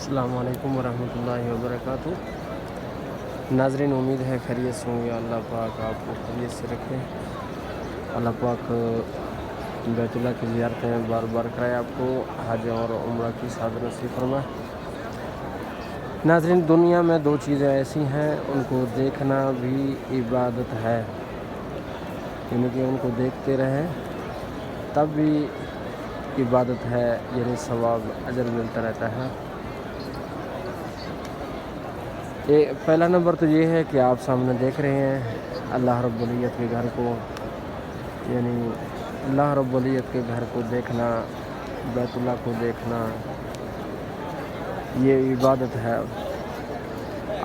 السلام علیکم ورحمۃ اللہ وبرکاتہ۔ ناظرین، امید ہے خیریت سے ہوں گے۔ اللہ پاک آپ کو خیریت سے رکھے۔ اللہ پاک بیت اللہ کی زیارتیں بار بار کرائے، آپ کو حج اور عمرہ کی سعادت نصیب فرمائے۔ ناظرین، دنیا میں دو چیزیں ایسی ہیں، ان کو دیکھنا بھی عبادت ہے، یعنی کہ ان کو دیکھتے رہیں تب بھی عبادت ہے، یعنی ثواب اجر ملتا رہتا ہے۔ پہلا نمبر تو یہ ہے کہ آپ سامنے دیکھ رہے ہیں اللہ رب العزت کے گھر کو، یعنی اللہ رب العزت کے گھر کو دیکھنا، بیت اللہ کو دیکھنا، یہ عبادت ہے۔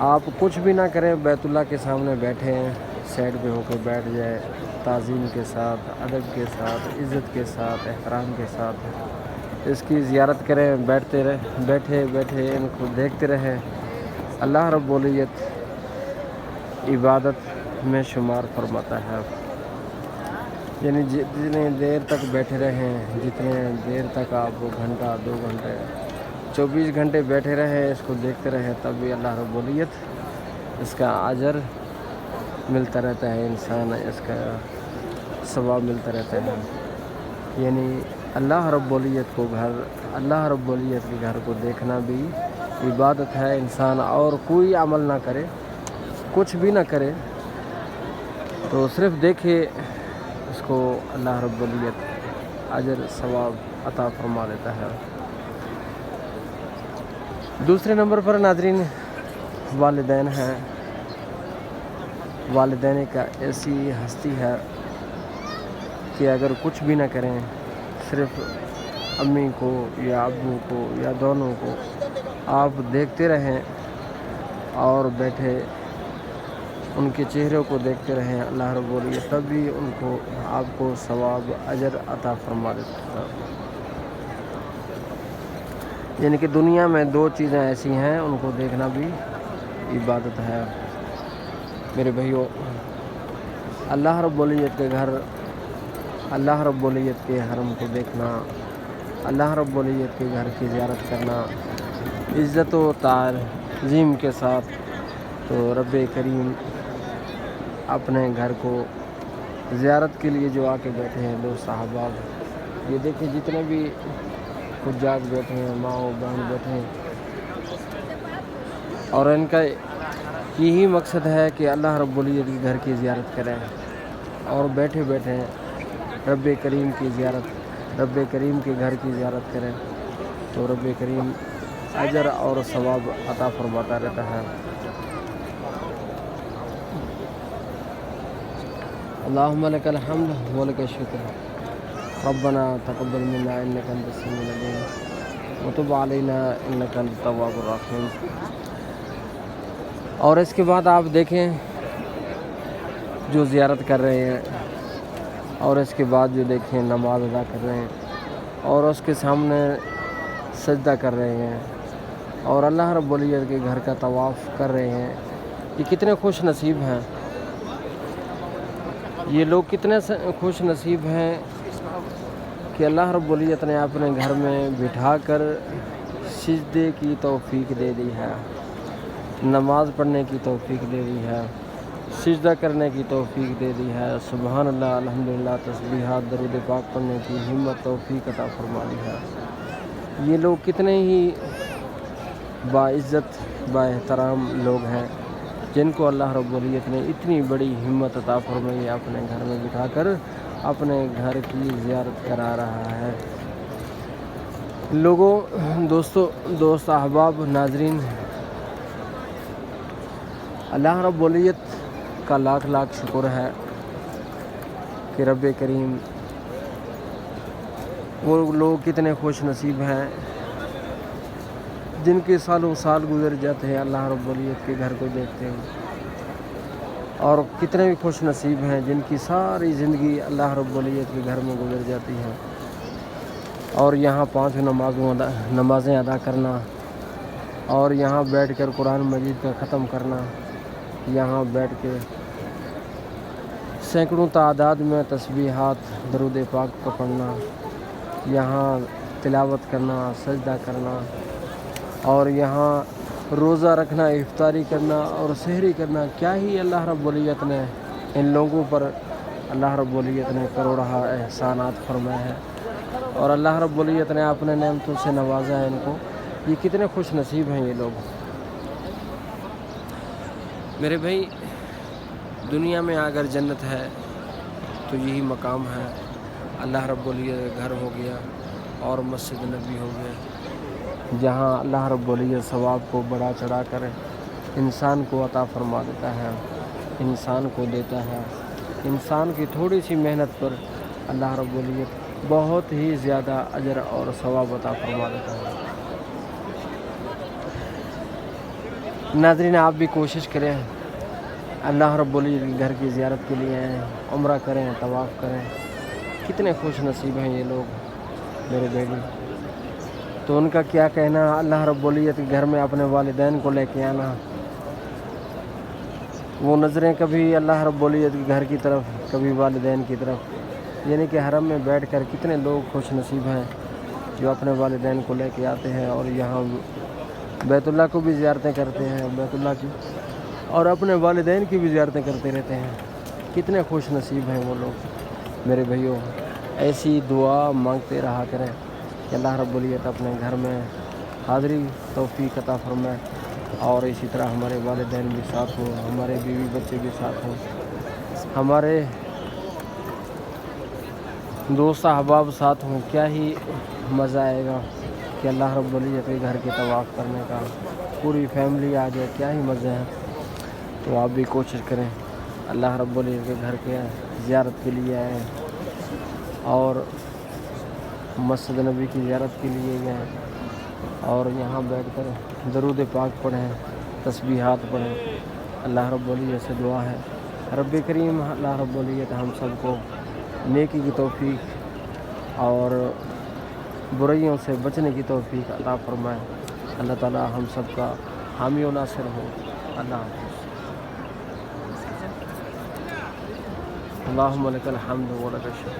آپ کچھ بھی نہ کریں، بیت اللہ کے سامنے بیٹھے ہیں، سائڈ پہ ہو کے بیٹھ جائے، تعظیم کے ساتھ، ادب کے ساتھ، عزت کے ساتھ، احترام کے ساتھ اس کی زیارت کریں، بیٹھے ان کو دیکھتے رہیں۔ اللہ رب العزت عبادت میں شمار فرماتا ہے، یعنی جتنے دیر تک بیٹھے رہیں، جتنے دیر تک آپ گھنٹہ 2 گھنٹے 24 گھنٹے بیٹھے رہیں، اس کو دیکھتے رہیں، تب بھی اللہ رب العزت اس کا اجر ملتا رہتا ہے، انسان اس کا ثواب ملتا رہتا ہے۔ یعنی اللہ رب العزت کے گھر کو دیکھنا بھی عبادت ہے۔ انسان اور کوئی عمل نہ کرے، کچھ بھی نہ کرے، تو صرف دیکھے، اس کو اللہ رب العزت اجر ثواب عطا فرما دیتا ہے۔ دوسرے نمبر پر ناظرین والدین ہیں۔ والدین کا ایسی ہستی ہے کہ اگر کچھ بھی نہ کریں، صرف امی کو یا ابو کو یا دونوں کو آپ دیکھتے رہیں اور بیٹھے ان کے چہروں کو دیکھتے رہیں، اللہ رب العزت تب بھی ان کو آپ کو ثواب اجر عطا فرما دیتا ہے۔ یعنی کہ دنیا میں دو چیزیں ایسی ہیں، ان کو دیکھنا بھی عبادت ہے۔ میرے بھائیو، اللہ رب العزت کے گھر، اللہ رب العزت کے حرم کو دیکھنا، اللہ رب العزت کے گھر کی زیارت کرنا عزت و تعظیم کے ساتھ، تو رب کریم اپنے گھر کو زیارت کے لیے جو آ کے بیٹھے ہیں دوست احباب، یہ دیکھیں جتنے بھی حجاج بیٹھے ہیں، ماں و بہن بیٹھے ہیں، اور ان کا یہی مقصد ہے کہ اللہ رب العزت کے گھر کی زیارت کریں، اور بیٹھے رب کریم کی زیارت، رب کریم کے گھر کی زیارت کریں، تو رب کریم اجر اور ثواب عطا فرماتا رہتا ہے۔ اللہم لک الحمد و لک الشکر، ربنا تقبل منا انک انت السمیع العلیم وتب علینا انک انت التواب الرحیم۔ اور اس کے بعد آپ دیکھیں جو زیارت کر رہے ہیں، اور اس کے بعد جو دیکھیں نماز ادا کر رہے ہیں، اور اس کے سامنے سجدہ کر رہے ہیں، اور اللہ رب العزت کے گھر کا طواف کر رہے ہیں، یہ کتنے خوش نصیب ہیں، یہ لوگ کتنے خوش نصیب ہیں کہ اللہ رب العزت نے اپنے گھر میں بٹھا کر سجدے کی توفیق دے دی ہے، نماز پڑھنے کی توفیق دے دی ہے، سجدہ کرنے کی توفیق دے دی ہے، سبحان اللہ، الحمدللہ، تسبیحات، درود پاک پڑھنے کی ہمت توفیق عطا فرما دی ہے۔ یہ لوگ کتنے ہی باعزت با احترام لوگ ہیں، جن کو اللہ رب العزت نے اتنی بڑی ہمت عطا فرمائی، اپنے گھر میں بٹھا کر اپنے گھر کی زیارت کرا رہا ہے۔ لوگوں، دوست احباب، ناظرین، اللہ رب العزت کا لاکھ لاکھ شکر ہے کہ رب کریم، وہ لوگ کتنے خوش نصیب ہیں جن کے سالوں سال گزر جاتے ہیں اللہ رب العزت کے گھر کو دیکھتے ہیں، اور کتنے بھی خوش نصیب ہیں جن کی ساری زندگی اللہ رب العزت کے گھر میں گزر جاتی ہے، اور یہاں 5 نمازیں ادا کرنا، اور یہاں بیٹھ کر قرآن مجید کا ختم کرنا، یہاں بیٹھ کے سینکڑوں تعداد میں تسبیحات، درود پاک کا پڑھنا، یہاں تلاوت کرنا، سجدہ کرنا، اور یہاں روزہ رکھنا، افطاری کرنا اور سحری کرنا، کیا ہی اللہ رب العزت نے ان لوگوں پر اللہ رب العزت نے کروڑہ احسانات فرمائے ہیں، اور اللہ رب العزت نے اپنے نعمتوں سے نوازا ہے ان کو۔ یہ کتنے خوش نصیب ہیں یہ لوگ۔ میرے بھائی، دنیا میں اگر جنت ہے تو یہی مقام ہے۔ اللہ رب العزت کا گھر ہو گیا اور مسجد نبی ہو گیا، جہاں اللہ رب العزت ثواب کو بڑھا چڑھا کر انسان کو عطا فرما دیتا ہے، انسان کو دیتا ہے۔ انسان کی تھوڑی سی محنت پر اللہ رب العزت بہت ہی زیادہ اجر اور ثواب عطا فرما دیتا ہے۔ ناظرین، آپ بھی کوشش کریں، اللہ رب العزت کے گھر کی زیارت کے لیے آئیں، عمرہ کریں، طواف کریں۔ کتنے خوش نصیب ہیں یہ لوگ میرے بیٹے۔ تو ان کا کیا کہنا، اللہ رب العزت کے گھر میں اپنے والدین کو لے کے آنا، وہ نظریں کبھی اللہ رب العزت کے گھر کی طرف، کبھی والدین کی طرف، یعنی کہ حرم میں بیٹھ کر کتنے لوگ خوش نصیب ہیں جو اپنے والدین کو لے کے آتے ہیں اور یہاں بیت اللہ کو بھی زیارتیں کرتے ہیں، بیت اللہ کی، اور اپنے والدین کی بھی زیارتیں کرتے رہتے ہیں۔ کتنے خوش نصیب ہیں وہ لوگ میرے بھائیوں۔ ایسی دعا مانگتے رہا کریں کہ اللہ رب العزت اپنے گھر میں حاضری توفیق عطا فرمائے، اور اسی طرح ہمارے والدین بھی ساتھ ہوں، ہمارے بیوی بچے بھی ساتھ ہوں، ہمارے دوست احباب ساتھ ہوں۔ کیا ہی مزہ آئے گا کہ اللہ رب العزت کے گھر کے طواف کرنے کا، پوری فیملی آ جائے، کیا ہی مزہ ہے۔ تو آپ بھی کوشش کریں، اللہ رب العزت کے گھر کے زیارت کے لیے آئیں اور مسجد نبی کی زیارت کے لیے گئے، اور یہاں بیٹھ کر درود پاک پڑھیں، تسبیحات پڑھیں۔ اللہ رب العزت سے دعا ہے، رب کریم اللہ رب العزت ہم سب کو نیکی کی توفیق اور برائیوں سے بچنے کی توفیق عطا فرمائے۔ اللہ تعالی ہم سب کا حامی و ناصر ہو۔ اللہ حافظ۔ اللہم لک الحمد و لک الشکر۔